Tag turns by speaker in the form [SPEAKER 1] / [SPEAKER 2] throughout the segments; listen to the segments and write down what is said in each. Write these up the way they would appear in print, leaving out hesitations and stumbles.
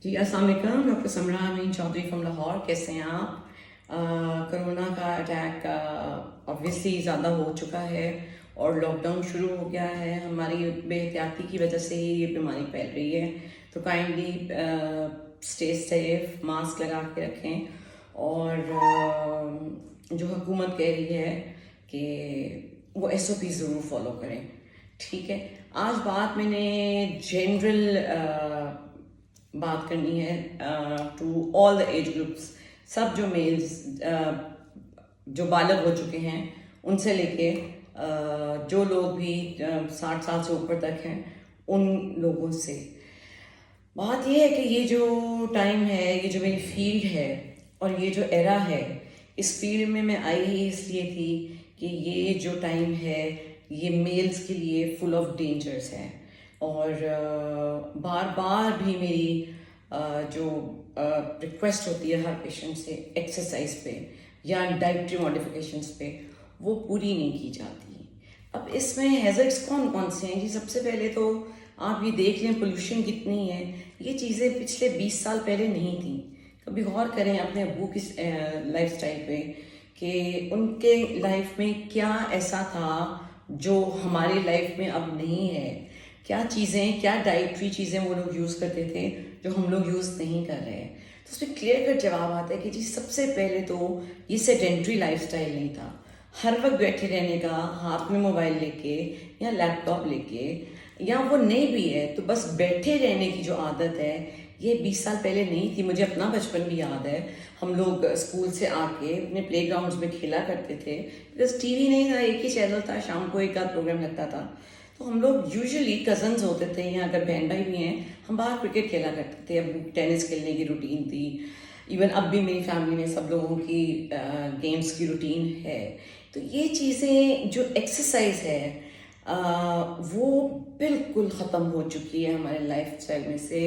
[SPEAKER 1] جی السلام علیکم. Doctor Samra Amin Chaudhry from Lahore. کیسے ہیں آپ؟ کرونا کا اٹیک obviously زیادہ ہو چکا ہے اور لاک ڈاؤن شروع ہو گیا ہے. ہماری بے احتیاطی کی وجہ سے ہی یہ بیماری پھیل رہی ہے. تو کائنڈلی اسٹے سیف, ماسک لگا کے رکھیں, اور جو حکومت کہہ رہی ہے کہ وہ SOP ضرور فالو کریں. ٹھیک ہے, آج بات میں نے جنرل بات کرنی ہے to all the age groups. سب جو میلز جو بالغ ہو چکے ہیں ان سے لے کے جو لوگ بھی 60 سال سے اوپر تک ہیں ان لوگوں سے. بات یہ ہے کہ یہ جو ٹائم ہے, یہ جو میری فیلڈ ہے اور یہ جو ایرا ہے, اس فیلڈ میں آئی ہی اس لیے تھی کہ یہ جو ٹائم ہے یہ میلز کے لیے فل آف ڈینجرس ہے. اور بار بار بھی میری جو ریکویسٹ ہوتی ہے ہر پیشنٹ سے ایکسرسائز پہ یا ڈائٹری ماڈیفیکیشنس پہ, وہ پوری نہیں کی جاتی. اب اس میں ہیزرڈس کون کون سے ہیں جی؟ سب سے پہلے تو آپ یہ دیکھ لیں پولوشن کتنی ہے. یہ چیزیں پچھلے 20 سال پہلے نہیں تھیں. کبھی غور کریں اپنے ابو کی لائف اسٹائل پہ کہ ان کے لائف میں کیا ایسا تھا جو ہماری لائف میں اب نہیں ہے. کیا چیزیں, کیا ڈائٹری چیزیں وہ لوگ یوز کرتے تھے جو ہم لوگ یوز نہیں کر رہے ہیں. تو اس میں کلیئر کٹ جواب آتا ہے کہ جی سب سے پہلے تو یہ سیڈنٹری لائف اسٹائل نہیں تھا. ہر وقت بیٹھے رہنے کا, ہاتھ میں موبائل لے کے یا لیپ ٹاپ لے کے, یا وہ نہیں بھی ہے تو بس بیٹھے رہنے کی جو عادت ہے یہ 20 سال پہلے نہیں تھی. مجھے اپنا بچپن بھی یاد ہے, ہم لوگ اسکول سے آ کے اپنے پلے گراؤنڈس میں کھیلا کرتے تھے. بیکاز ٹی وی نہیں تھا, ایک ہی چینل تھا, شام کو ایک آدھ پروگرام لگتا تھا. تو ہم لوگ یوزلی کزنز ہوتے تھے یا اگر بہن بھائی بھی ہیں, ہم باہر کرکٹ کھیلا کرتے تھے. اب ٹینس کھیلنے کی روٹین تھی. ایون اب بھی میری فیملی میں سب لوگوں کی گیمز کی روٹین ہے. تو یہ چیزیں جو ایکسرسائز ہے وہ بالکل ختم ہو چکی ہے ہمارے لائف اسٹائل میں سے.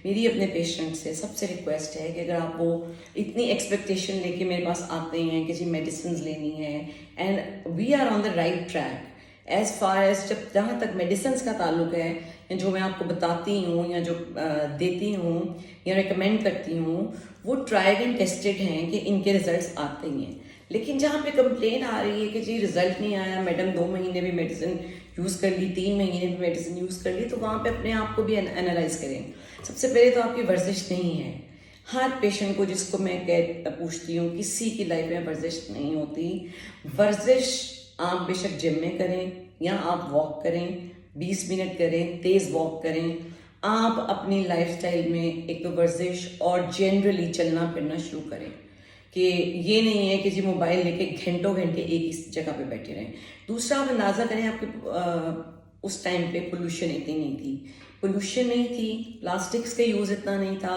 [SPEAKER 1] میری اپنے پیشنٹ سے سب سے ریکویسٹ ہے کہ اگر آپ وہ اتنی ایکسپیکٹیشن لے کے میرے پاس آتے ہیں کہ جی میڈیسنز لینی ہے, and we are on the right track as far as, جہاں تک میڈیسنس کا تعلق ہے, جو میں آپ کو بتاتی ہوں یا جو دیتی ہوں یا ریکمینڈ کرتی ہوں, وہ ٹرائیڈ اینڈ ٹیسٹڈ ہیں کہ ان کے ریزلٹس آتے ہی ہیں. لیکن جہاں پہ کمپلین آ رہی ہے کہ جی رزلٹ نہیں آیا, میڈم 2 مہینے بھی میڈیسن یوز کر لی, 3 مہینے بھی میڈیسن یوز کر لی, تو وہاں پہ اپنے آپ کو بھی انالائز کریں. سب سے پہلے تو آپ کی ورزش نہیں ہے. ہر پیشنٹ کو جس کو میں پوچھتی ہوں, کسی کی لائف میں ورزش نہیں ہوتی. ورزش آپ بے شک جم میں کریں یا آپ واک کریں, 20 منٹ کریں, تیز واک کریں. آپ اپنی لائف اسٹائل میں ایک تو ورزش اور جنرلی چلنا پھرنا شروع کریں. کہ یہ نہیں ہے کہ جی موبائل لے کے گھنٹوں گھنٹے ایک ہی جگہ پہ بیٹھے رہیں. دوسرا آپ اندازہ کریں, آپ کے اس ٹائم پہ پولوشن اتنی نہیں تھی. پولوشن نہیں تھی, پلاسٹکس کا یوز اتنا نہیں تھا,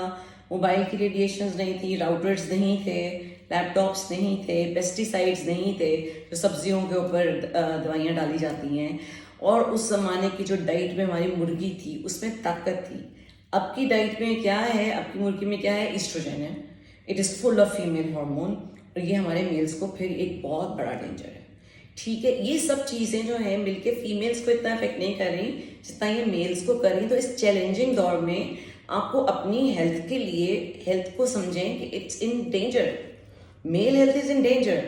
[SPEAKER 1] موبائل کی ریڈیشنز نہیں تھی, راؤٹرز نہیں تھے, لیپ ٹاپس نہیں تھے, پیسٹی سائڈز نہیں تھے جو سبزیوں کے اوپر دوائیاں ڈالی جاتی ہیں. اور اس زمانے کی جو ڈائٹ میں ہماری مرغی تھی اس میں طاقت تھی. اب کی ڈائٹ میں کیا ہے, اب کی مرغی میں کیا ہے, ایسٹروجن ہے. It is full of female hormone, اور یہ ہمارے میلز کو پھر ایک بہت بڑا ڈینجر ہے. ٹھیک ہے, یہ سب چیزیں جو ہیں مل کے فیمیلز کو اتنا افیکٹ نہیں کر رہی جتنا یہ میلز کو کر رہی. تو اس چیلنجنگ دور میں آپ کو اپنی ہیلتھ کے لیے, ہیلتھ کو سمجھیں کہ it's in danger. Male health is in danger.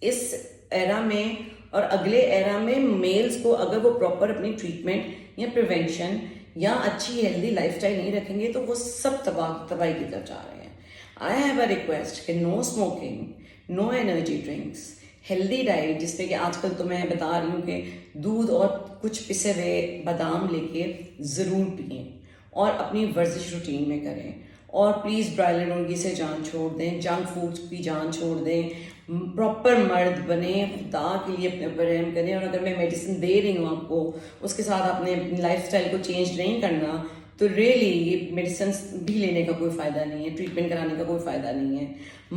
[SPEAKER 1] اس ایرا میں اور اگلے ایرا میں میلز کو اگر وہ پراپر اپنی ٹریٹمنٹ یا پریونشن یا اچھی ہیلدی لائف اسٹائل نہیں رکھیں گے تو وہ سب تباہی کی طرف جا رہے ہیں. آئی ہیو اے ریکویسٹ کہ نو اسموکنگ, نو انرجی ڈرنکس, ہیلدی ڈائٹ جس پہ کہ آج کل تو میں بتا رہی ہوں کہ دودھ اور کچھ پسے ہوئے بادام لے کے ضرور پئیں, اور اپنی ورزش روٹین میں کریں. اور پلیز برائلر مرغی سے جان چھوڑ دیں, جنک فوڈس کی جان چھوڑ دیں, پراپر مرد بنیں, خدا کے لیے اپنے اوپر رحم کریں. اور اگر میں میڈیسن دے رہی ہوں آپ کو, اس کے ساتھ آپ نے اپنی لائف اسٹائل کو چینج نہیں کرنا, تو ریئلی یہ میڈیسنس بھی لینے کا کوئی فائدہ نہیں ہے, ٹریٹمنٹ کرانے کا کوئی فائدہ نہیں ہے.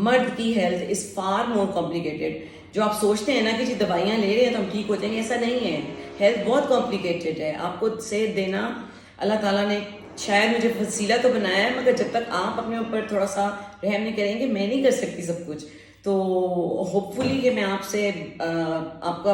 [SPEAKER 1] مرد کی health is for more complicated. جو آپ سوچتے ہیں نا کہ جی دوائیاں لے رہے ہیں تو ہم ٹھیک ہو جائیں گے, ایسا نہیں ہے. ہیلتھ بہت کمپلیکیٹڈ ہے. آپ کو صحت دینا اللہ تعالیٰ نے شاید مجھے وسیلہ تو بنایا ہے, مگر جب تک آپ اپنے اوپر تھوڑا سا رحم نہیں کریں گے, میں نہیں کر سکتی سب کچھ. تو ہوپ فلی کہ میں آپ سے آپ کا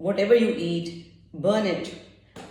[SPEAKER 1] whatever you eat, burn it।